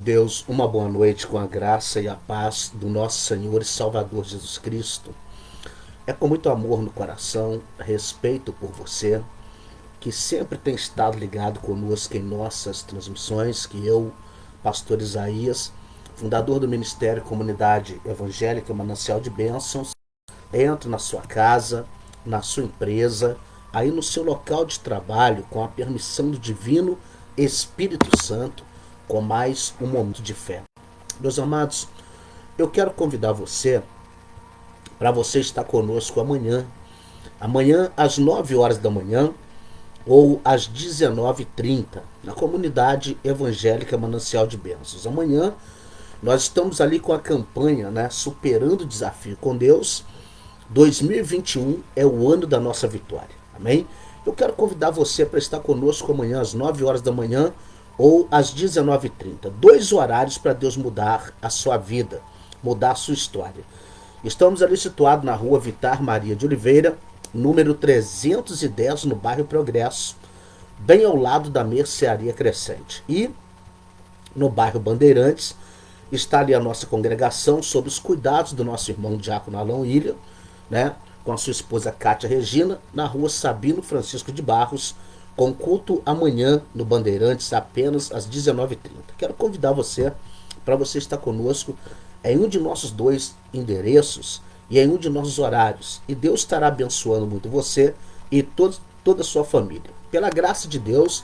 Deus, uma boa noite com a graça e a paz do nosso Senhor e Salvador Jesus Cristo. É com muito amor no coração, respeito por você, que sempre tem estado ligado conosco em nossas transmissões, que eu, pastor Isaías, fundador do Ministério Comunidade Evangélica Manancial de Bênçãos, entro na sua casa, na sua empresa, aí no seu local de trabalho, com a permissão do Divino Espírito Santo, com mais um momento de fé. Meus amados, eu quero convidar você para você estar conosco amanhã às 9 horas da manhã ou às 19h30, na comunidade evangélica Manancial de Bênçãos. Amanhã nós estamos ali com a campanha, Superando o Desafio com Deus. 2021 é o ano da nossa vitória, amém? Eu quero convidar você para estar conosco amanhã às 9 horas da manhã ou às 19h30. 2 horários para Deus mudar a sua vida, mudar a sua história. Estamos ali situados na rua Vitar Maria de Oliveira, número 310, no bairro Progresso, bem ao lado da Mercearia Crescente. E no bairro Bandeirantes está ali a nossa congregação, sob os cuidados do nosso irmão Diácono Alão Ilha, com a sua esposa Cátia Regina, na rua Sabino Francisco de Barros, com culto amanhã no Bandeirantes, apenas às 19h30. Quero convidar você para você estar conosco em um de nossos 2 endereços e em um de nossos horários. E Deus estará abençoando muito você e toda a sua família. Pela graça de Deus,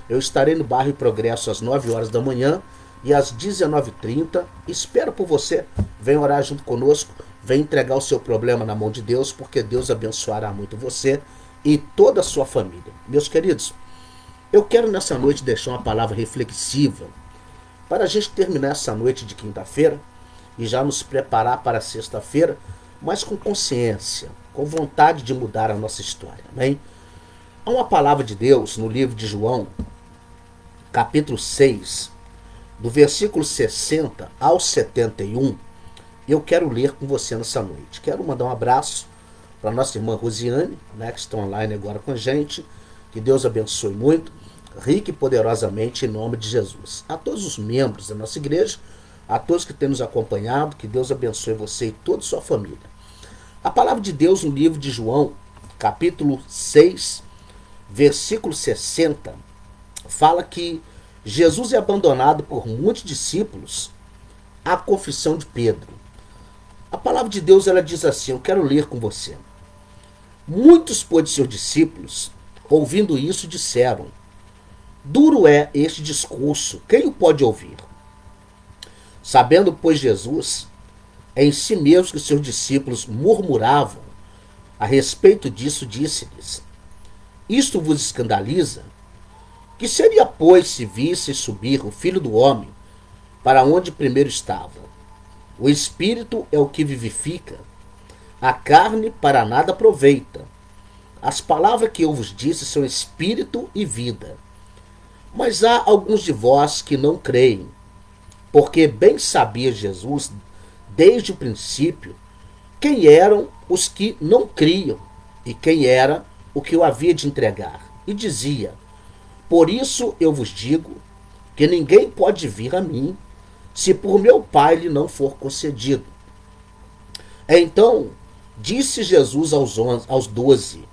eu estarei no bairro Progresso às 9 horas da manhã e às 19h30. Espero por você. Vem orar junto conosco. Vem entregar o seu problema na mão de Deus, porque Deus abençoará muito você e toda a sua família. Meus queridos, eu quero nessa noite deixar uma palavra reflexiva para a gente terminar essa noite de quinta-feira e já nos preparar para sexta-feira, mas com consciência, com vontade de mudar a nossa história. Amém? Há uma palavra de Deus no livro de João, capítulo 6, do versículo 60 ao 71, eu quero ler com você nessa noite. Quero mandar um abraço para nossa irmã Rosiane, que estão online agora com a gente. Que Deus abençoe muito, rica e poderosamente, em nome de Jesus. A todos os membros da nossa igreja, a todos que têm nos acompanhado, que Deus abençoe você e toda a sua família. A palavra de Deus no livro de João, capítulo 6, versículo 60, fala que Jesus é abandonado por muitos discípulos à confissão de Pedro. A palavra de Deus, ela diz assim, eu quero ler com você. Muitos, pois, de seus discípulos, ouvindo isso, disseram, duro é este discurso, quem o pode ouvir? Sabendo, pois, Jesus, em si mesmo que seus discípulos murmuravam a respeito disso, disse-lhes, isto vos escandaliza? Que seria, pois, se visse subir o Filho do Homem para onde primeiro estava? O Espírito é o que vivifica, a carne para nada aproveita. As palavras que eu vos disse são Espírito e vida. Mas há alguns de vós que não creem, porque bem sabia Jesus, desde o princípio, quem eram os que não criam e quem era o que o havia de entregar. E dizia, por isso eu vos digo que ninguém pode vir a mim, se por meu Pai lhe não for concedido. Então disse Jesus aos 12,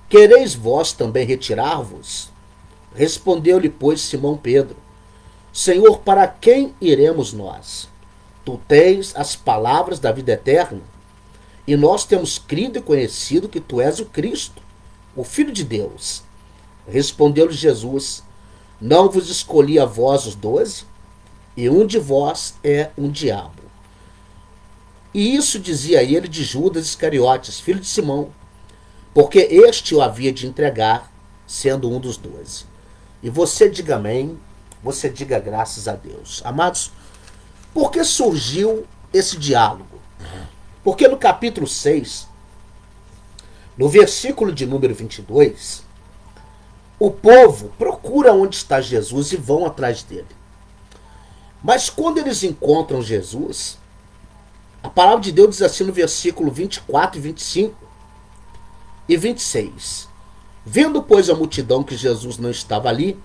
quereis vós também retirar-vos? Respondeu-lhe, pois, Simão Pedro, Senhor, para quem iremos nós? Tu tens as palavras da vida eterna, e nós temos crido e conhecido que tu és o Cristo, o Filho de Deus. Respondeu-lhe Jesus, não vos escolhi a vós os 12? E um de vós é um diabo. E isso dizia ele de Judas Iscariotes, filho de Simão, porque este o havia de entregar, sendo um dos 12. E você diga amém, você diga graças a Deus. Amados, por que surgiu esse diálogo? Porque no capítulo 6, no versículo de número 22, o povo procura onde está Jesus e vão atrás dele. Mas quando eles encontram Jesus, a palavra de Deus diz assim no versículo 24 e 25 e 26. Vendo, pois, a multidão que Jesus não estava ali,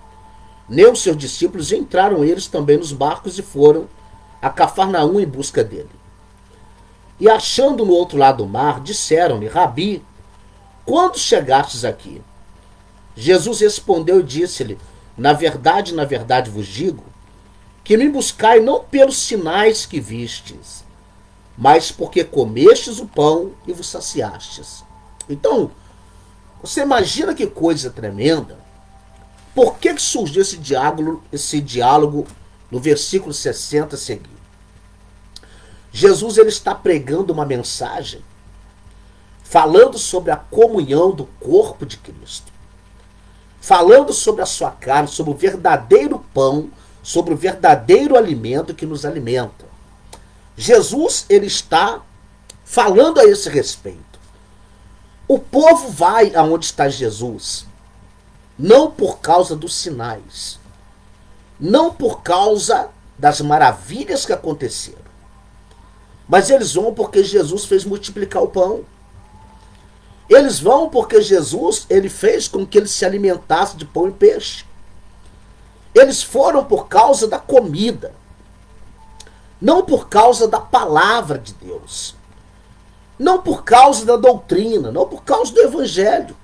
nem os seus discípulos, e entraram eles também nos barcos e foram a Cafarnaum em busca dele. E achando no outro lado do mar, disseram-lhe: Rabi, quando chegastes aqui? Jesus respondeu e disse-lhe: na verdade vos digo, que me buscai não pelos sinais que vistes, mas porque comestes o pão e vos saciastes. Então, você imagina que coisa tremenda. Por que surgiu esse diálogo no versículo 60 a seguir? Jesus ele está pregando uma mensagem falando sobre a comunhão do corpo de Cristo, falando sobre a sua carne, sobre o verdadeiro pão, sobre o verdadeiro alimento que nos alimenta. Jesus ele está falando a esse respeito. O povo vai aonde está Jesus, não por causa dos sinais, não por causa das maravilhas que aconteceram, mas eles vão porque Jesus fez multiplicar o pão. Eles vão porque Jesus ele fez com que eles se alimentassem de pão e peixe. Eles foram por causa da comida, não por causa da palavra de Deus, não por causa da doutrina, não por causa do evangelho.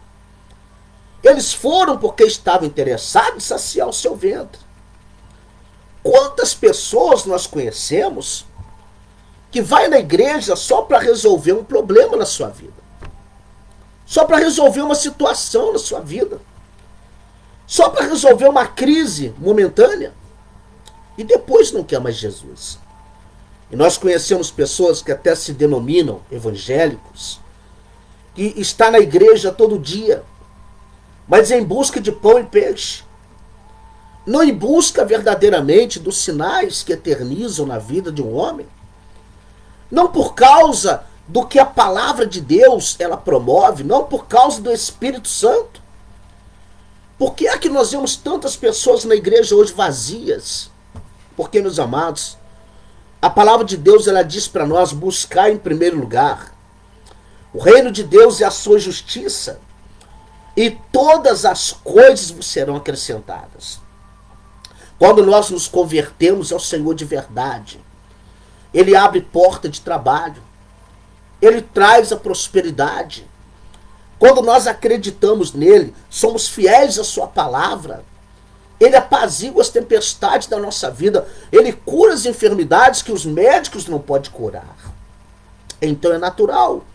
Eles foram porque estavam interessados em saciar o seu ventre. Quantas pessoas nós conhecemos que vai na igreja só para resolver um problema na sua vida, só para resolver uma situação na sua vida, só para resolver uma crise momentânea, e depois não quer mais Jesus. E nós conhecemos pessoas que até se denominam evangélicos, que está na igreja todo dia, mas em busca de pão e peixe, não em busca verdadeiramente dos sinais que eternizam na vida de um homem, não por causa do que a palavra de Deus ela promove, não por causa do Espírito Santo. Por que é que nós vemos tantas pessoas na igreja hoje vazias? Porque, meus amados, a palavra de Deus ela diz para nós buscar em primeiro lugar o reino de Deus e a sua justiça, e todas as coisas vos serão acrescentadas. Quando nós nos convertemos ao Senhor de verdade, Ele abre porta de trabalho, Ele traz a prosperidade. Quando nós acreditamos nele, somos fiéis à sua palavra, Ele apazigua as tempestades da nossa vida, Ele cura as enfermidades que os médicos não podem curar. Então é natural.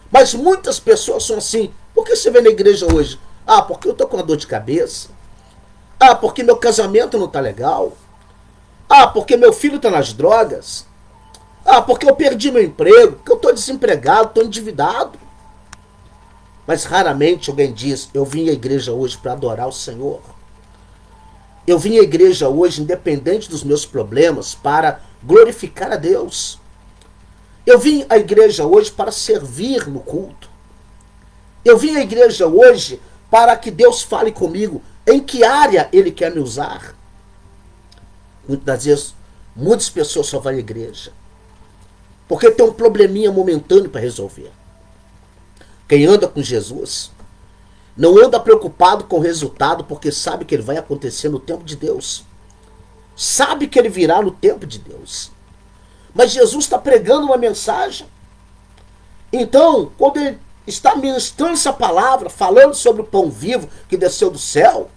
Mas muitas pessoas são assim. Por que você vê na igreja hoje? Ah, porque eu estou com uma dor de cabeça. Ah, porque meu casamento não está legal. Ah, porque meu filho está nas drogas. Ah, porque eu perdi meu emprego, porque eu estou desempregado, estou endividado. Mas raramente alguém diz: eu vim à igreja hoje para adorar o Senhor. Eu vim à igreja hoje, independente dos meus problemas, para glorificar a Deus. Eu vim à igreja hoje para servir no culto. Eu vim à igreja hoje para que Deus fale comigo em que área Ele quer me usar. Muitas vezes, muitas pessoas só vão à igreja porque tem um probleminha momentâneo para resolver. Quem anda com Jesus não anda preocupado com o resultado, porque sabe que ele vai acontecer no tempo de Deus. Sabe que ele virá no tempo de Deus. Mas Jesus está pregando uma mensagem. Então, quando ele está ministrando essa palavra, falando sobre o pão vivo que desceu do céu,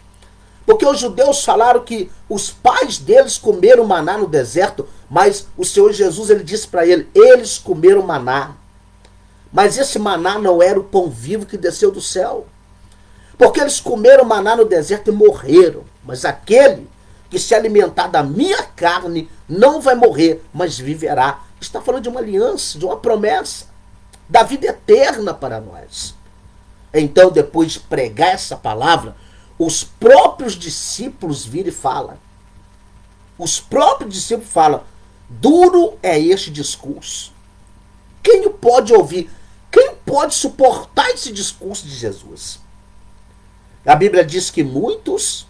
porque os judeus falaram que os pais deles comeram maná no deserto, mas o Senhor Jesus ele disse para eles comeram maná. Mas esse maná não era o pão vivo que desceu do céu. Porque eles comeram maná no deserto e morreram. Mas aquele que se alimentar da minha carne não vai morrer, mas viverá. Está falando de uma aliança, de uma promessa, da vida eterna para nós. Então, depois de pregar essa palavra, os próprios discípulos viram e falam. Os próprios discípulos falam: duro é este discurso. Quem o pode ouvir? Quem pode suportar esse discurso de Jesus? A Bíblia diz que muitos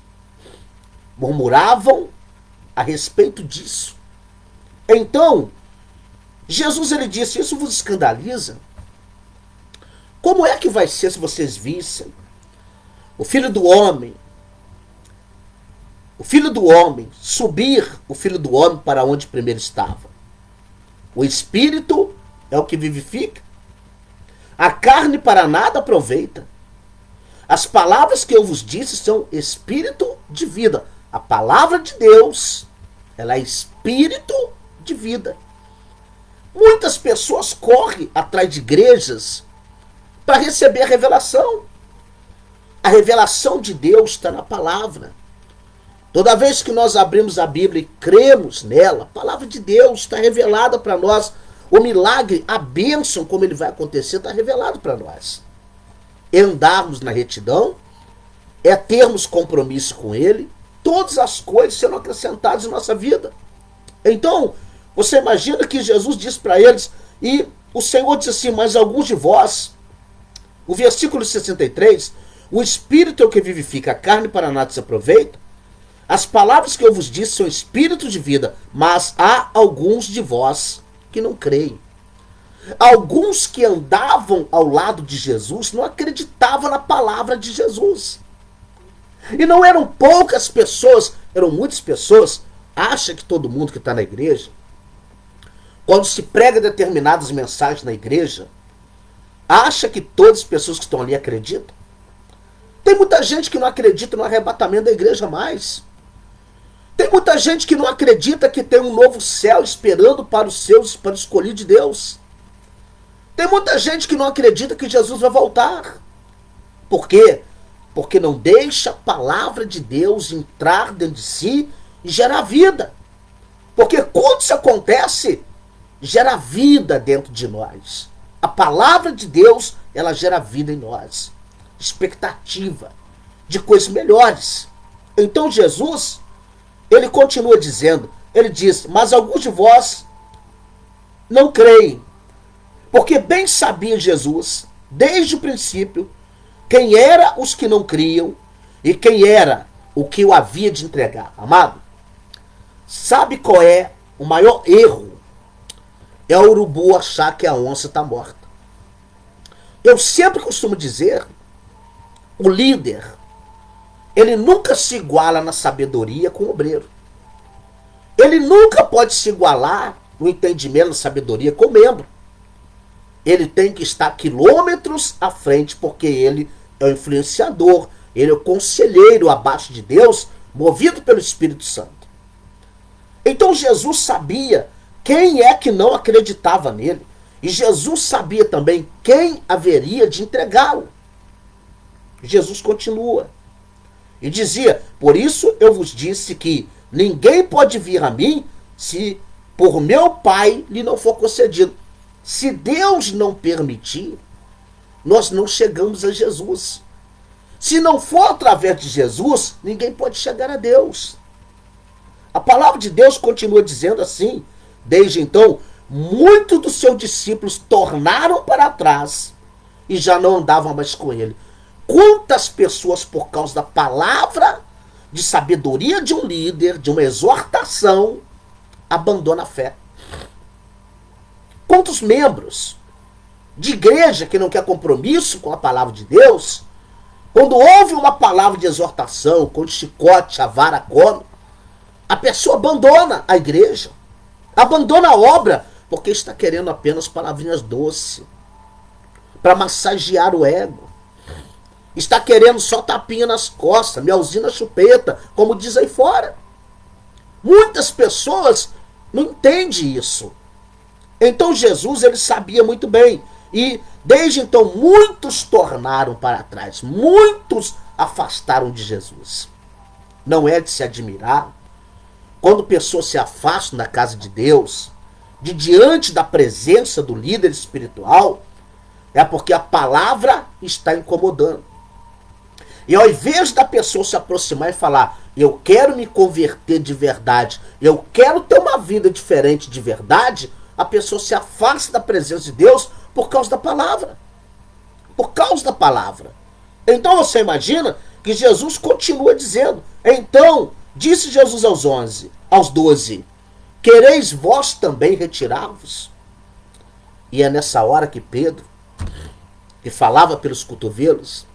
murmuravam a respeito disso. Então, Jesus ele disse: isso vos escandaliza? Como é que vai ser se vocês vissem o Filho do Homem o Filho do Homem, subir o Filho do Homem para onde primeiro estava. O Espírito é o que vivifica. A carne para nada aproveita. As palavras que eu vos disse são espírito de vida. A palavra de Deus, ela é espírito de vida. Muitas pessoas correm atrás de igrejas para receber a revelação. A revelação de Deus está na palavra. Toda vez que nós abrimos a Bíblia e cremos nela, a palavra de Deus está revelada para nós. O milagre, a bênção, como ele vai acontecer, está revelado para nós. É andarmos na retidão, é termos compromisso com ele, todas as coisas serão acrescentadas em nossa vida. Então, você imagina que Jesus disse para eles, e o Senhor disse assim, mas alguns de vós, o versículo 63, o Espírito é o que vivifica, a carne para nada se aproveita. As palavras que eu vos disse são espírito de vida, mas há alguns de vós que não creem. Alguns que andavam ao lado de Jesus não acreditavam na palavra de Jesus. E não eram poucas pessoas, eram muitas pessoas. Acha que todo mundo que está na igreja, quando se prega determinadas mensagens na igreja, acha que todas as pessoas que estão ali acreditam? Tem muita gente que não acredita no arrebatamento da igreja mais. Tem muita gente que não acredita que tem um novo céu esperando para os seus, para o escolhido de Deus. Tem muita gente que não acredita que Jesus vai voltar. Por quê? Porque não deixa a palavra de Deus entrar dentro de si e gerar vida. Porque quando isso acontece, gera vida dentro de nós. A palavra de Deus, ela gera vida em nós. Expectativa de coisas melhores. Então Jesus, ele continua dizendo, ele diz, mas alguns de vós não creem. Porque bem sabia Jesus, desde o princípio, quem era os que não criam e quem era o que o havia de entregar. Amado, sabe qual é o maior erro? É o urubu achar que a onça está morta. Eu sempre costumo dizer, o líder, ele nunca se iguala na sabedoria com o obreiro. Ele nunca pode se igualar no entendimento, na sabedoria com o membro. Ele tem que estar quilômetros à frente, porque ele é o influenciador, ele é o conselheiro abaixo de Deus, movido pelo Espírito Santo. Então Jesus sabia quem é que não acreditava nele. E Jesus sabia também quem haveria de entregá-lo. Jesus continua e dizia, por isso eu vos disse que ninguém pode vir a mim se por meu Pai lhe não for concedido. Se Deus não permitir, nós não chegamos a Jesus. Se não for através de Jesus, ninguém pode chegar a Deus. A palavra de Deus continua dizendo assim, desde então, muitos dos seus discípulos tornaram para trás e já não andavam mais com ele. Quantas pessoas, por causa da palavra de sabedoria de um líder, de uma exortação, abandonam a fé? Quantos membros de igreja que não quer compromisso com a palavra de Deus, quando ouve uma palavra de exortação, com chicote, a vara come, a pessoa abandona a igreja, abandona a obra, porque está querendo apenas palavrinhas doces, para massagear o ego. Está querendo só tapinha nas costas, melzinho na chupeta, como diz aí fora. Muitas pessoas não entendem isso. Então Jesus, ele sabia muito bem. E desde então muitos tornaram para trás. Muitos afastaram de Jesus. Não é de se admirar quando pessoas se afastam da casa de Deus, de diante da presença do líder espiritual, é porque a palavra está incomodando. E ao invés da pessoa se aproximar e falar, eu quero me converter de verdade, eu quero ter uma vida diferente de verdade, a pessoa se afasta da presença de Deus por causa da palavra. Por causa da palavra. Então você imagina que Jesus continua dizendo. Então, disse Jesus aos 12, quereis vós também retirar-vos? E é nessa hora que Pedro, que falava pelos cotovelos,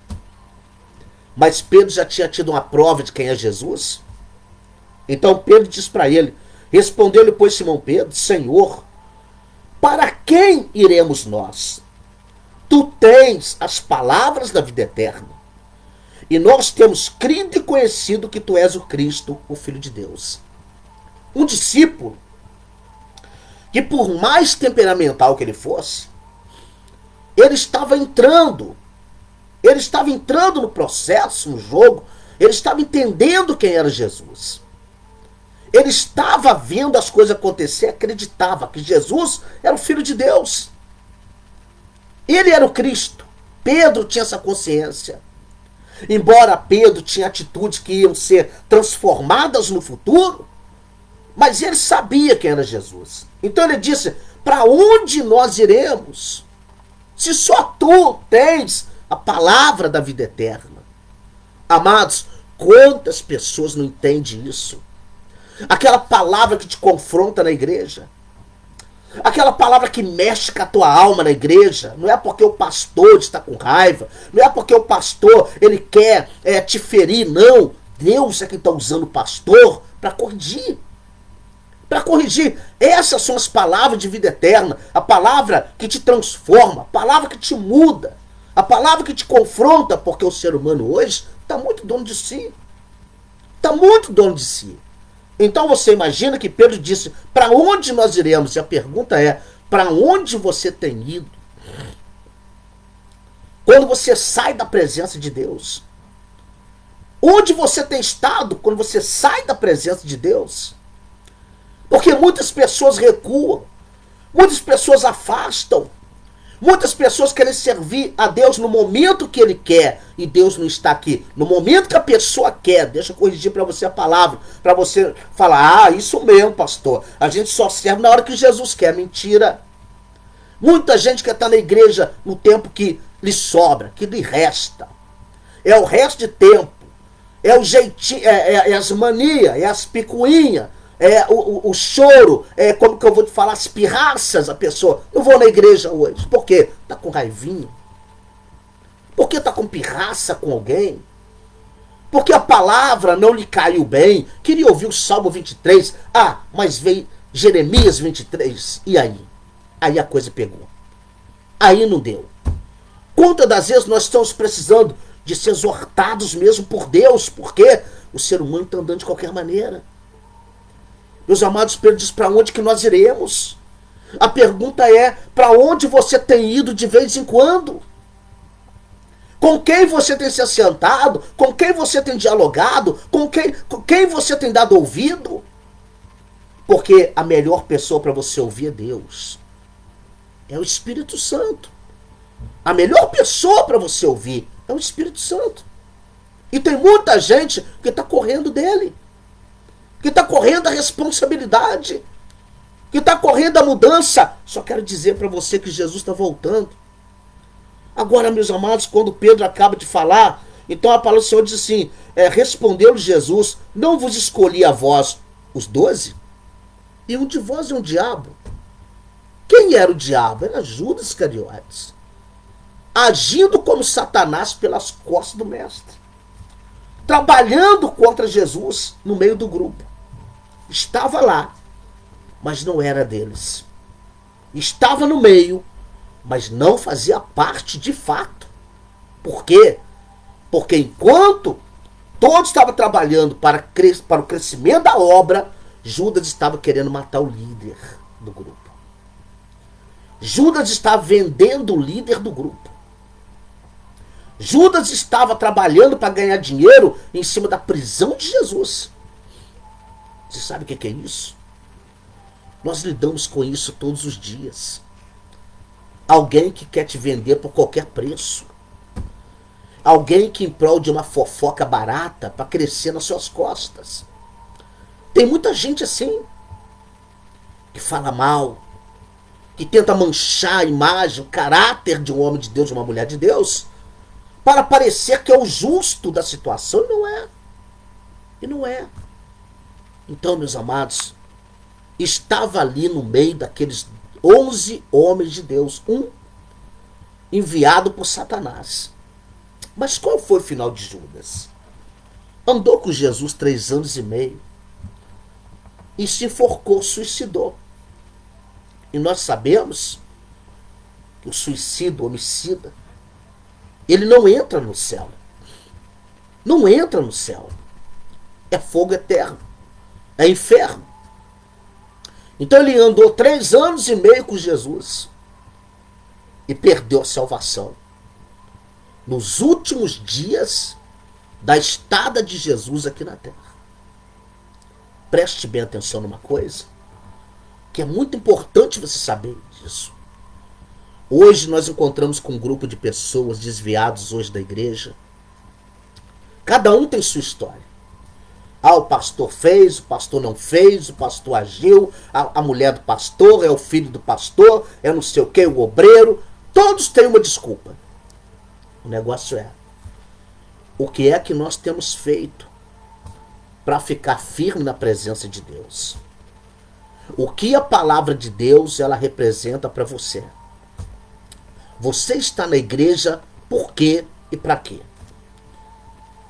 mas Pedro já tinha tido uma prova de quem é Jesus. Então Pedro diz para ele, respondeu-lhe, pois, Simão Pedro, Senhor, para quem iremos nós? Tu tens as palavras da vida eterna. E nós temos crido e conhecido que tu és o Cristo, o Filho de Deus. Um discípulo que, por mais temperamental que ele fosse, ele estava entrando no processo, no jogo, ele estava entendendo quem era Jesus. Ele estava vendo as coisas acontecer, acreditava que Jesus era o Filho de Deus. Ele era o Cristo. Pedro tinha essa consciência. Embora Pedro tinha atitudes que iam ser transformadas no futuro, mas ele sabia quem era Jesus. Então ele disse, para onde nós iremos? Se só tu tens a palavra da vida eterna. Amados, quantas pessoas não entendem isso? Aquela palavra que te confronta na igreja. Aquela palavra que mexe com a tua alma na igreja. Não é porque o pastor está com raiva. Não é porque o pastor ele quer te ferir, não. Deus é que está usando o pastor para corrigir. Para corrigir. Essas são as palavras de vida eterna. A palavra que te transforma. A palavra que te muda. A palavra que te confronta. Porque o ser humano hoje está muito dono de si. Está muito dono de si. Então você imagina que Pedro disse, para onde nós iremos? E a pergunta é, para onde você tem ido? Quando você sai da presença de Deus? Onde você tem estado quando você sai da presença de Deus? Porque muitas pessoas recuam, muitas pessoas afastam, muitas pessoas querem servir a Deus no momento que Ele quer e Deus não está aqui. No momento que a pessoa quer, deixa eu corrigir para você a palavra, para você falar, isso mesmo, pastor, a gente só serve na hora que Jesus quer. Mentira. Muita gente quer estar na igreja no tempo que lhe sobra, que lhe resta. É o resto de tempo, é o jeitinho, é as manias, é as picuinhas, é o choro, é como que eu vou te falar, as pirraças, a pessoa. Eu vou na igreja hoje. Por quê? Tá com raivinho? Por que tá com pirraça com alguém? Porque a palavra não lhe caiu bem. Queria ouvir o Salmo 23. Ah, mas veio Jeremias 23. E aí? Aí a coisa pegou. Aí não deu. Quantas das vezes nós estamos precisando de ser exortados mesmo por Deus? Porque o ser humano está andando de qualquer maneira. Meus amados, Pedro diz, para onde que nós iremos? A pergunta é, para onde você tem ido de vez em quando? Com quem você tem se assentado? Com quem você tem dialogado? Com quem você tem dado ouvido? Porque a melhor pessoa para você ouvir é Deus. É o Espírito Santo. A melhor pessoa para você ouvir é o Espírito Santo. E tem muita gente que está correndo dele. Que está correndo a responsabilidade, que está correndo a mudança. Só quero dizer para você que Jesus está voltando. Agora, meus amados, quando Pedro acaba de falar, então a palavra do Senhor diz assim, respondeu-lhe Jesus, não vos escolhi a vós os 12? E um de vós é um diabo. Quem era o diabo? Era Judas Iscariotes, agindo como Satanás pelas costas do mestre, trabalhando contra Jesus no meio do grupo. Estava lá, mas não era deles. Estava no meio, mas não fazia parte de fato. Por quê? Porque enquanto todos estavam trabalhando para o crescimento da obra, Judas estava querendo matar o líder do grupo. Judas estava vendendo o líder do grupo. Judas estava trabalhando para ganhar dinheiro em cima da prisão de Jesus. Você sabe o que é isso? Nós lidamos com isso todos os dias. Alguém que quer te vender por qualquer preço. Alguém que em prol de uma fofoca barata para crescer nas suas costas. Tem muita gente assim, que fala mal, que tenta manchar a imagem, o caráter de um homem de Deus, de uma mulher de Deus, para parecer que é o justo da situação. E não é. E não é. Então, meus amados, estava ali no meio daqueles 11 homens de Deus, um enviado por Satanás. Mas qual foi o final de Judas? Andou com Jesus 3 anos e meio. e se enforcou, suicidou. E nós sabemos que o suicídio, o homicida, ele não entra no céu. Não entra no céu. É fogo eterno. É inferno. Então ele andou 3 anos e meio com Jesus e perdeu a salvação. Nos últimos dias da estada de Jesus aqui na terra. Preste bem atenção numa coisa, que é muito importante você saber disso. Hoje nós encontramos com um grupo de pessoas desviados hoje da igreja. Cada um tem sua história. O pastor fez, o pastor não fez, o pastor agiu, a mulher do pastor, é o filho do pastor, é não sei o que, o obreiro. Todos têm uma desculpa. O negócio é, o que é que nós temos feito para ficar firme na presença de Deus? O que a palavra de Deus ela representa para você? Você está na igreja por quê e para quê?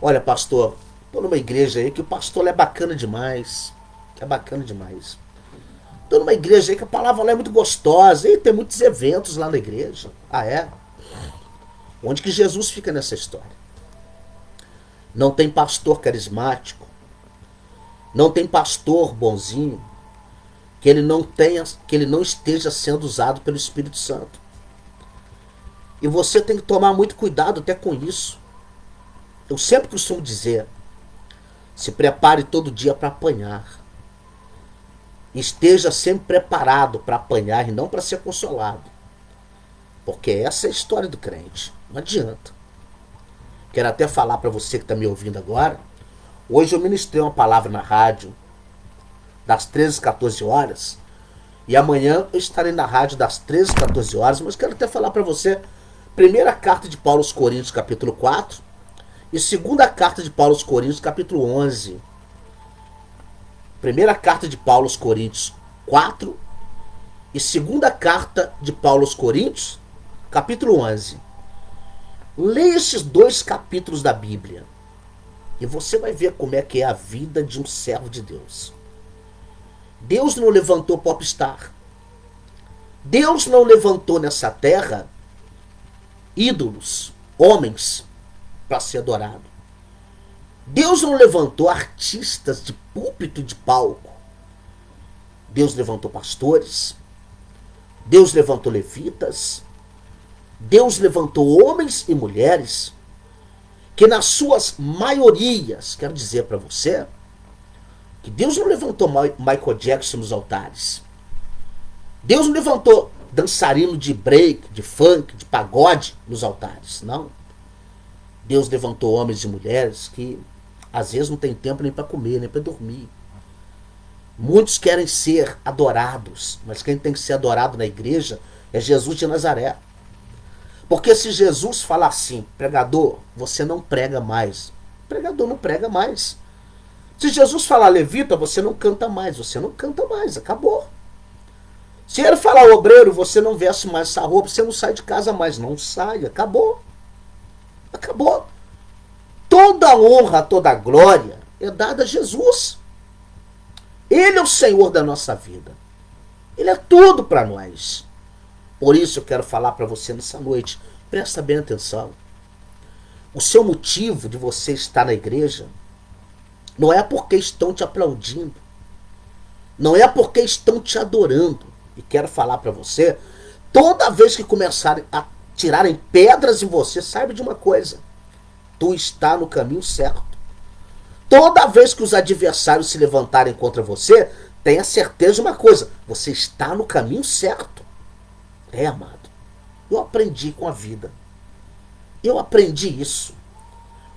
Olha, pastor, estou numa igreja aí que o pastor é bacana demais. É bacana demais. Estou numa igreja aí que a palavra lá é muito gostosa. E tem muitos eventos lá na igreja. Ah, é? Onde que Jesus fica nessa história? Não tem pastor carismático. Não tem pastor bonzinho. Que ele não esteja sendo usado pelo Espírito Santo. E você tem que tomar muito cuidado até com isso. Eu sempre costumo dizer, se prepare todo dia para apanhar. Esteja sempre preparado para apanhar e não para ser consolado. Porque essa é a história do crente. Não adianta. Quero até falar para você que está me ouvindo agora. Hoje eu ministrei uma palavra na rádio das 13 às 14 horas. E amanhã eu estarei na rádio das 13 às 14 horas. Mas quero até falar para você, primeira carta de Paulo aos Coríntios, capítulo 4. E segunda carta de Paulo aos Coríntios, capítulo 11. Primeira carta de Paulo aos Coríntios, 4. E segunda carta de Paulo aos Coríntios, capítulo 11. Leia esses 2 capítulos da Bíblia. E você vai ver como é que é a vida de um servo de Deus. Deus não levantou popstar. Deus não levantou nessa terra ídolos, homens, para ser adorado. Deus não levantou artistas de púlpito e de palco. Deus levantou pastores. Deus levantou levitas. Deus levantou homens e mulheres que nas suas maiorias, quero dizer para você, que Deus não levantou Michael Jackson nos altares. Deus não levantou dançarino de break, de funk, de pagode nos altares. Não. Deus levantou homens e mulheres que às vezes não tem tempo nem para comer, nem para dormir. Muitos querem ser adorados, mas quem tem que ser adorado na igreja é Jesus de Nazaré. Porque se Jesus falar assim, pregador, você não prega mais. O pregador não prega mais. Se Jesus falar levita, você não canta mais. Você não canta mais, acabou. Se ele falar obreiro, você não veste mais essa roupa, você não sai de casa mais. Não sai, acabou. Acabou. Toda a honra, toda a glória é dada a Jesus. Ele é o Senhor da nossa vida. Ele é tudo para nós. Por isso eu quero falar para você nessa noite. Presta bem atenção. O seu motivo de você estar na igreja não é porque estão te aplaudindo. Não é porque estão te adorando. E quero falar para você, toda vez que começarem a tirarem pedras em você, saiba de uma coisa. Tu está no caminho certo. Toda vez que os adversários se levantarem contra você, tenha certeza de uma coisa. Você está no caminho certo. É, amado. Eu aprendi com a vida. Eu aprendi isso.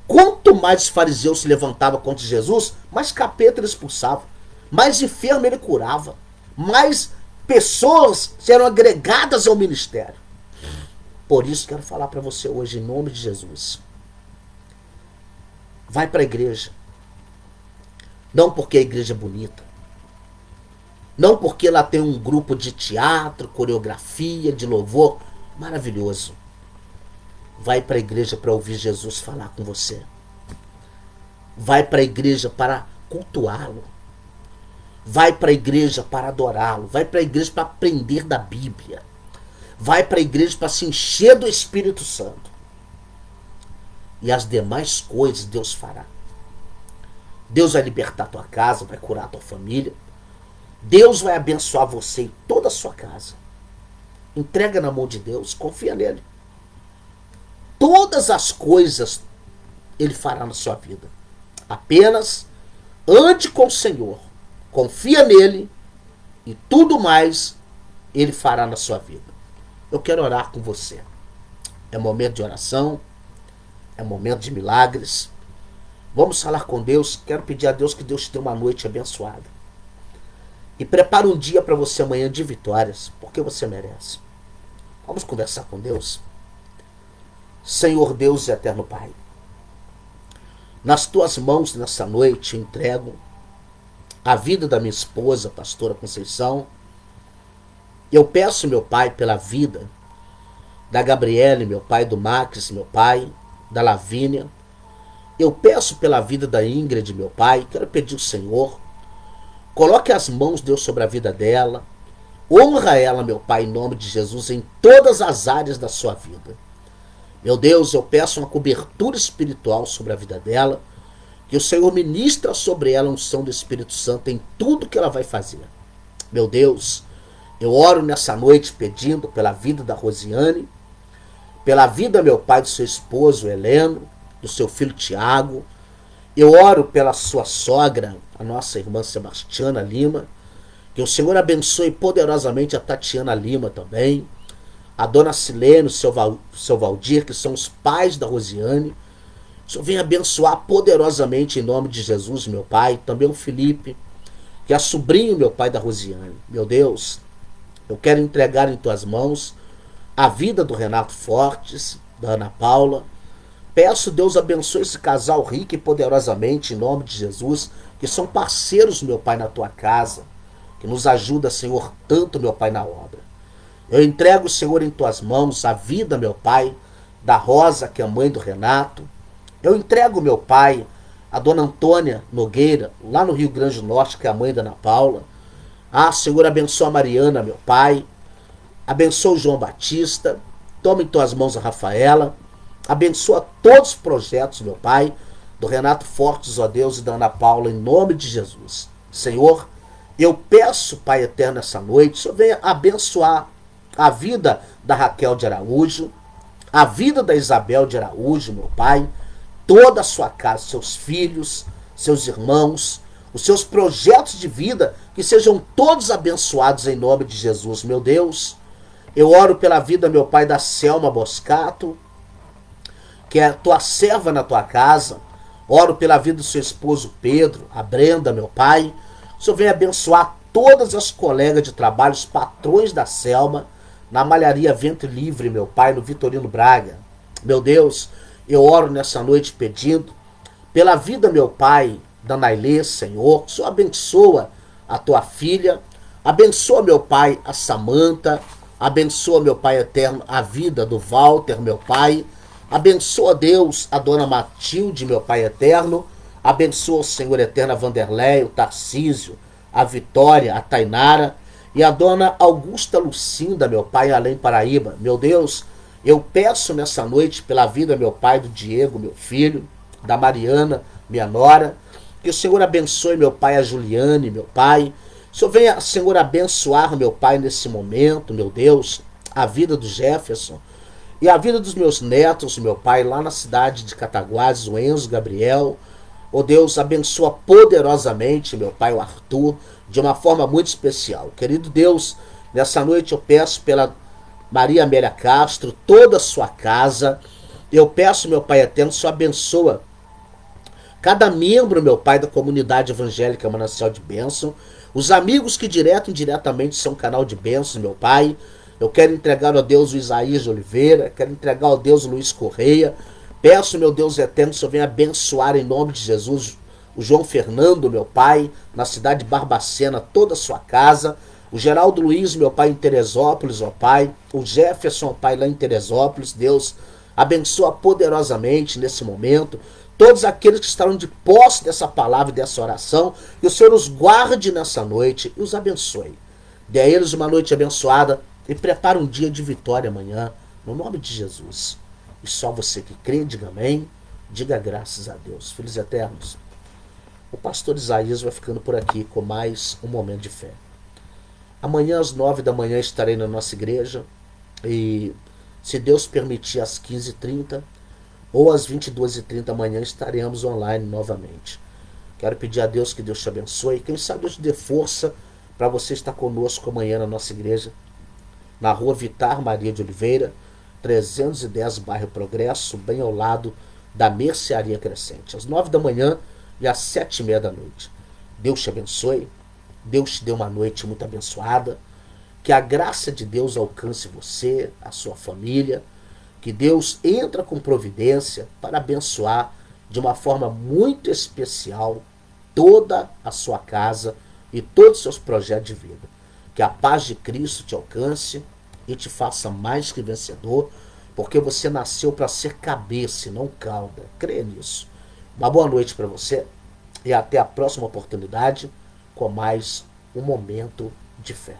Quanto mais os fariseus se levantavam contra Jesus, mais capeta ele expulsava. Mais enfermo ele curava. Mais pessoas eram agregadas ao ministério. Por isso quero falar para você hoje, em nome de Jesus. Vai para a igreja. Não porque a igreja é bonita. Não porque lá tem um grupo de teatro, coreografia, de louvor. Maravilhoso. Vai para a igreja para ouvir Jesus falar com você. Vai para a igreja para cultuá-lo. vai para a igreja para adorá-lo, vai para a igreja para aprender da Bíblia, vai para a igreja para se encher do Espírito Santo. E as demais coisas Deus fará. Deus vai libertar tua casa, vai curar tua família. Deus vai abençoar você e toda a sua casa. Entrega na mão de Deus, confia nele. Todas as coisas ele fará na sua vida. Apenas ande com o Senhor, confia nele e tudo mais ele fará na sua vida. Eu quero orar com você. É momento de oração, é momento de milagres. Vamos falar com Deus. Quero pedir a Deus que Deus te dê uma noite abençoada. E prepare um dia para você amanhã de vitórias, porque você merece. Vamos conversar com Deus. Senhor Deus e eterno Pai, nas tuas mãos nessa noite eu entrego a vida da minha esposa, pastora Conceição. Eu peço, meu Pai, pela vida da Gabriele, meu Pai, do Max, meu Pai, da Lavínia. Eu peço pela vida da Ingrid, meu Pai. Quero pedir ao Senhor, coloque as mãos, Deus, sobre a vida dela. Honra ela, meu Pai, em nome de Jesus, em todas as áreas da sua vida. Meu Deus, eu peço uma cobertura espiritual sobre a vida dela, que o Senhor ministra sobre ela a unção do Espírito Santo em tudo que ela vai fazer. Meu Deus, eu oro nessa noite pedindo pela vida da Rosiane, pela vida, meu Pai, do seu esposo Heleno, do seu filho Tiago. Eu oro pela sua sogra, a nossa irmã Sebastiana Lima, que o Senhor abençoe poderosamente a Tatiana Lima também, a dona Silene, o seu Valdir, que são os pais da Rosiane. O Senhor venha abençoar poderosamente em nome de Jesus, meu Pai. Também o Felipe, que é sobrinho, meu Pai, da Rosiane. Meu Deus, eu quero entregar em tuas mãos a vida do Renato Fortes, da Ana Paula. Peço, Deus, abençoe esse casal rico e poderosamente em nome de Jesus, que são parceiros, meu Pai, na tua casa, que nos ajuda, Senhor, tanto, meu Pai, na obra. Eu entrego, Senhor, em tuas mãos a vida, meu Pai, da Rosa, que é a mãe do Renato. Eu entrego, meu Pai, a dona Antônia Nogueira, lá no Rio Grande do Norte, que é a mãe da Ana Paula. Ah, Senhor, abençoa a Mariana, meu Pai. Abençoa o João Batista. Toma em tuas mãos a Rafaela. Abençoa todos os projetos, meu Pai, do Renato Fortes, ó Deus, e da Ana Paula, em nome de Jesus. Senhor, eu peço, Pai eterno, essa noite, o Senhor venha abençoar a vida da Raquel de Araújo, a vida da Isabel de Araújo, meu Pai, toda a sua casa, seus filhos, seus irmãos, os seus projetos de vida, que sejam todos abençoados em nome de Jesus, meu Deus. Eu oro pela vida, meu Pai, da Selma Boscato, que é tua serva na tua casa. Oro pela vida do seu esposo Pedro, a Brenda, meu Pai. O Senhor venha abençoar todas as colegas de trabalho, os patrões da Selma, na malharia Ventre Livre, meu Pai, no Vitorino Braga. Meu Deus, eu oro nessa noite pedindo pela vida, meu Pai, da Nailê, Senhor. O Senhor abençoa a tua filha, abençoa, meu Pai, a Samanta, abençoa, meu Pai eterno, a vida do Walter, meu Pai. Abençoa, Deus, a dona Matilde, meu Pai eterno. Abençoa, Senhor eterno, a Vanderlei, o Tarcísio, a Vitória, a Tainara e a dona Augusta Lucinda, meu Pai, além Paraíba. Meu Deus, eu peço nessa noite pela vida, meu Pai, do Diego, meu filho, da Mariana, minha nora, que o Senhor abençoe, meu Pai, a Juliane, meu Pai. O Senhor venha, Senhor, abençoar, meu Pai, nesse momento, meu Deus, a vida do Jefferson e a vida dos meus netos, meu Pai, lá na cidade de Cataguases, o Enzo, Gabriel. Oh Deus, abençoa poderosamente, meu Pai, o Arthur, de uma forma muito especial. Querido Deus, nessa noite eu peço pela Maria Amélia Castro, toda a sua casa. Eu peço, meu Pai eterno, Senhor abençoa cada membro, meu Pai, da comunidade evangélica Manancial de Bênção, os amigos que direto e indiretamente são canal de bênçãos, meu Pai. Eu quero entregar ao Deus o Isaías de Oliveira, quero entregar ao Deus o Luiz Correia. Peço, meu Deus eterno, que o Senhor venha abençoar em nome de Jesus o João Fernando, meu Pai, na cidade de Barbacena, toda a sua casa. O Geraldo Luiz, meu Pai, em Teresópolis, ó Pai. O Jefferson, ó Pai, lá em Teresópolis. Deus, abençoa poderosamente nesse momento todos aqueles que estarão de posse dessa palavra e dessa oração, que o Senhor os guarde nessa noite e os abençoe. Dê a eles uma noite abençoada e prepare um dia de vitória amanhã, no nome de Jesus. E só você que crê, diga amém, diga graças a Deus. Filhos eternos, o pastor Isaías vai ficando por aqui com mais um momento de fé. Amanhã às 9 da manhã estarei na nossa igreja e, se Deus permitir, às 15h30 ou às 22h30 amanhã estaremos online novamente. Quero pedir a Deus que Deus te abençoe. Quem sabe Deus te dê força para você estar conosco amanhã na nossa igreja, na rua Vitar Maria de Oliveira, 310, bairro Progresso, bem ao lado da Mercearia Crescente, às 9 da manhã e às 7h30 da noite. Deus te abençoe. Deus te dê uma noite muito abençoada. Que a graça de Deus alcance você, a sua família. Que Deus entra com providência para abençoar de uma forma muito especial toda a sua casa e todos os seus projetos de vida. Que a paz de Cristo te alcance e te faça mais que vencedor, porque você nasceu para ser cabeça e não cauda. Creia nisso. Uma boa noite para você e até a próxima oportunidade com mais um momento de fé.